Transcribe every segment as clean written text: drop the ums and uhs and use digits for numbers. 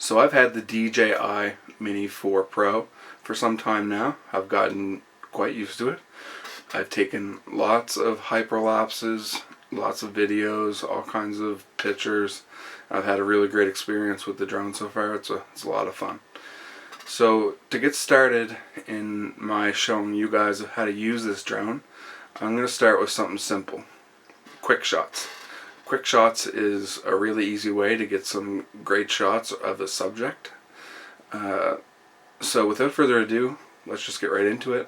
So I've had the DJI Mini 4 Pro for some time now. I've gotten quite used to it. I've taken lots of hyperlapses, lots of videos, all kinds of pictures. I've had a really great experience with the drone so far. It's a lot of fun. So to get started in my showing you guys how to use this drone, I'm going to start with something simple. QuickShots. QuickShots is a really easy way to get some great shots of a subject. So without further ado, let's just get right into it.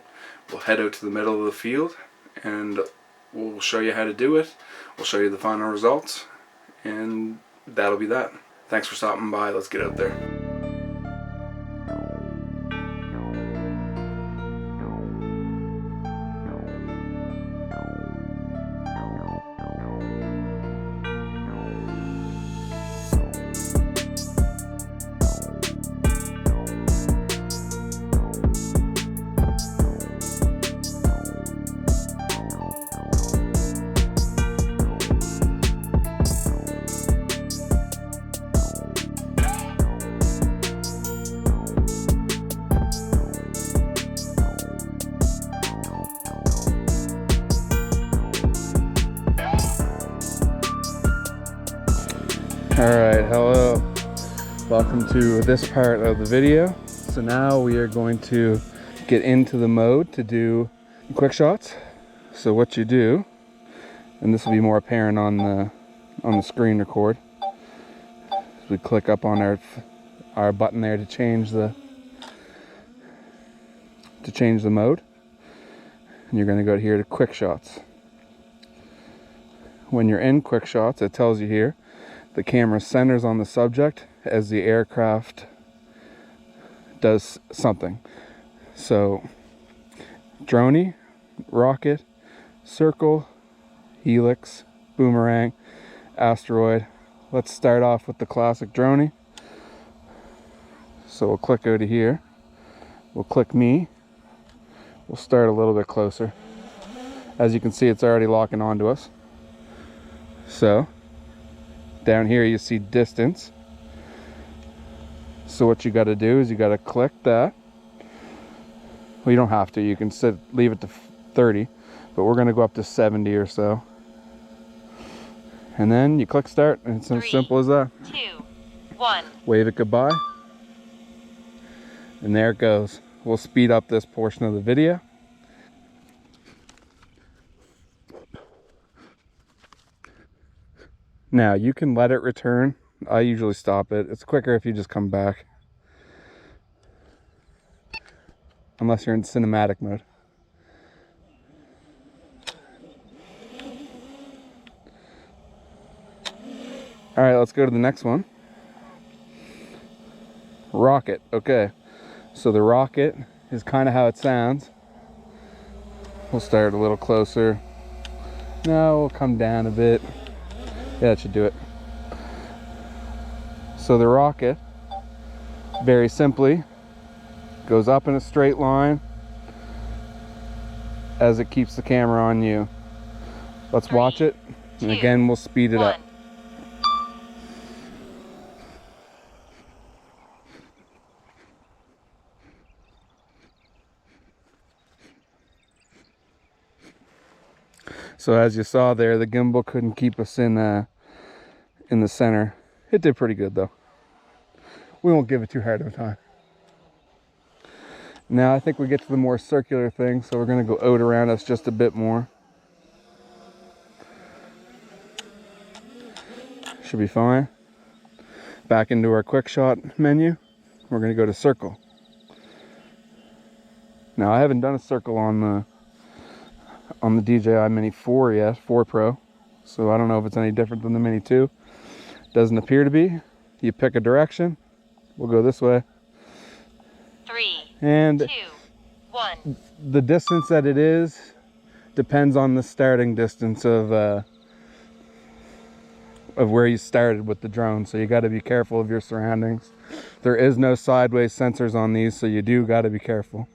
We'll head out to the middle of the field and we'll show you how to do it. We'll show you the final results, and that'll be that. Thanks for stopping by. Let's get out there. Alright, hello. Welcome to this part of the video. So now we are going to get into the mode to do quick shots. So what you do, and this will be more apparent on the screen record, is we click up on our button there to change the mode. And you're going to go here to quick shots. When you're in quick shots, it tells you here the camera centers on the subject as the aircraft does something. So Dronie, rocket, circle, Helix, Boomerang, Asteroid. Let's start off with the classic Dronie. So we'll click out of here. We'll click me. We'll start a little bit closer. As you can see, it's already locking onto us. So down here you see distance. So what you got to do is you got to click that. Well, you don't have to. You can leave it to 30, but we're going to go up to 70 or so. And then you click start, and it's as simple as that. 2, 1. Wave it goodbye. And there it goes. We'll speed up this portion of the video. Now you can let it return. I usually stop it. It's quicker if you just come back. Unless you're in cinematic mode. Alright, let's go to the next one. Rocket. Okay. So the rocket is kind of how it sounds. We'll start a little closer. Now we'll come down a bit. Yeah, that should do it. So the rocket, very simply, goes up in a straight line as it keeps the camera on you. Let's watch it, and again we'll speed it up. So as you saw there, the gimbal couldn't keep us in the center. It did pretty good though. We won't give it too hard of a time. Now I think we get to the more circular thing, so we're going to go out around us just a bit more. Should be fine. Back into our quick shot menu. We're going to go to circle. Now I haven't done a circle on the DJI Mini 4 yet, 4 Pro. So I don't know if it's any different than the Mini 2. Doesn't appear to be. You pick a direction. We'll go this way. 3, and 2, 1. The distance that it is depends on the starting distance of where you started with the drone. So you got to be careful of your surroundings. There is no sideways sensors on these, so you do got to be careful.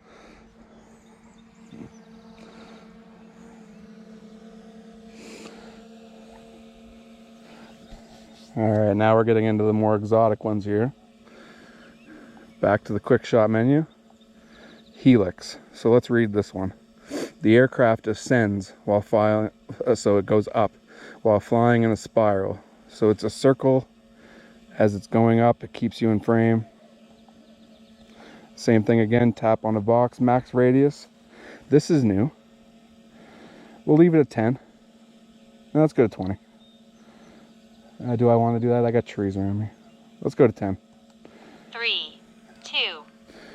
All right, now we're getting into the more exotic ones here. Back to the QuickShot menu. Helix. So let's read this one. The aircraft ascends while flying, so it goes up while flying in a spiral. So it's a circle. As it's going up, it keeps you in frame. Same thing again, tap on the box, max radius. This is new. We'll leave it at 10. No, let's go to 20. Do I want to do that? I got trees around me. Let's go to 10. 3, 2,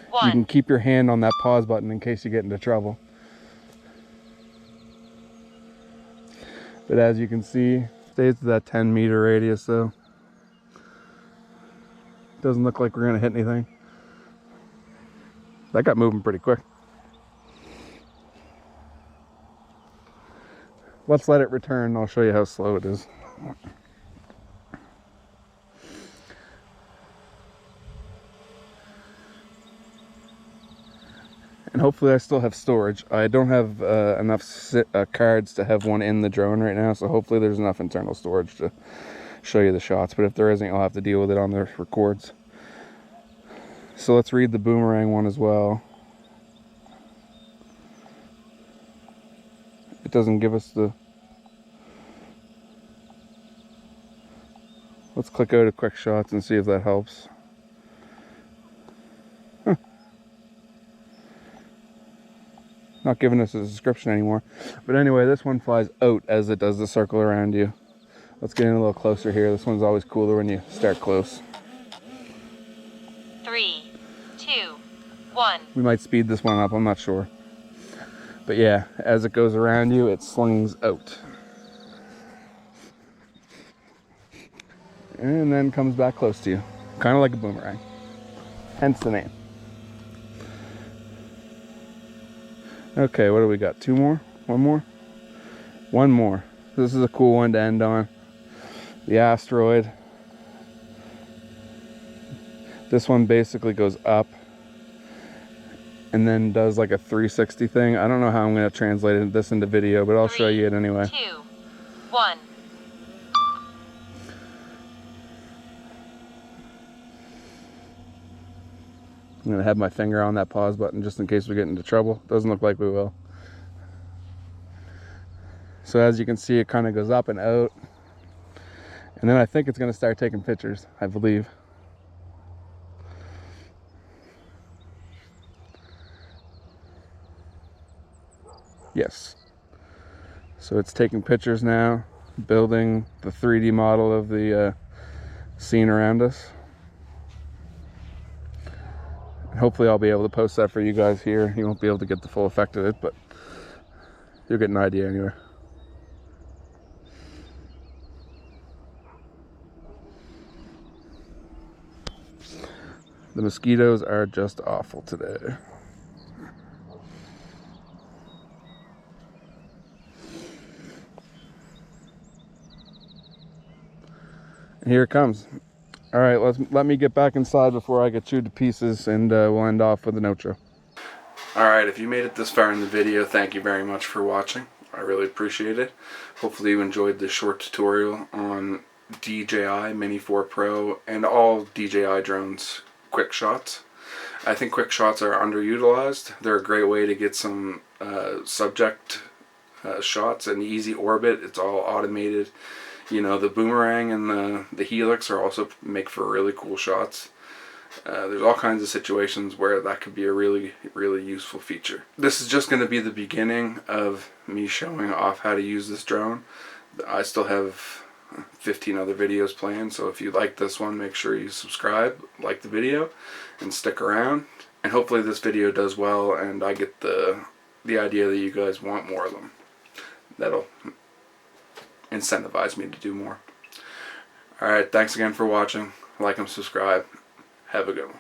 1. You can keep your hand on that pause button in case you get into trouble. But as you can see, stays to that 10-meter radius though. Doesn't look like we're gonna hit anything. That got moving pretty quick. Let's let it return. I'll show you how slow it is. And hopefully I still have storage. I don't have enough cards to have one in the drone right now, so hopefully there's enough internal storage to show you the shots. But if there isn't, I'll have to deal with it on the records. So let's read the Boomerang one as well. It doesn't give us the... Let's click out of QuickShots and see if that helps. Huh. Not giving us a description anymore. But anyway, this one flies out as it does the circle around you. Let's get in a little closer here. This one's always cooler when you start close. 3, 2, 1. We might speed this one up, I'm not sure. But yeah, as it goes around you, it slings out. And then comes back close to you. Kind of like a boomerang. Hence the name. Okay, what do we got? 2 more? 1 more? 1 more. This is a cool one to end on. The Asteroid. This one basically goes up and then does like a 360 thing. I don't know how I'm going to translate this into video, but I'll show you it anyway. 2, 1. I'm going to have my finger on that pause button just in case we get into trouble. Doesn't look like we will. So as you can see, it kind of goes up and out. And then I think it's going to start taking pictures, I believe. Yes. So it's taking pictures now, building the 3D model of the scene around us. And hopefully I'll be able to post that for you guys here. You won't be able to get the full effect of it, but you'll get an idea anyway. The mosquitoes are just awful today. And here it comes. All right, let me get back inside before I get chewed to pieces, and we'll end off with an outro. All right, if you made it this far in the video, thank you very much for watching. I really appreciate it. Hopefully you enjoyed this short tutorial on DJI Mini 4 Pro and all DJI drones QuickShots. I think QuickShots are underutilized. They're a great way to get some subject shots in easy orbit. It's all automated. You know, the Boomerang and the Helix are also make for really cool shots. There's all kinds of situations where that could be a really, really useful feature. This is just going to be the beginning of me showing off how to use this drone. I still have 15 other videos planned, so if you like this one, make sure you subscribe, like the video, and stick around. And hopefully this video does well and I get the idea that you guys want more of them. That'll incentivize me to do more. Alright, thanks again for watching. Like and subscribe. Have a good one.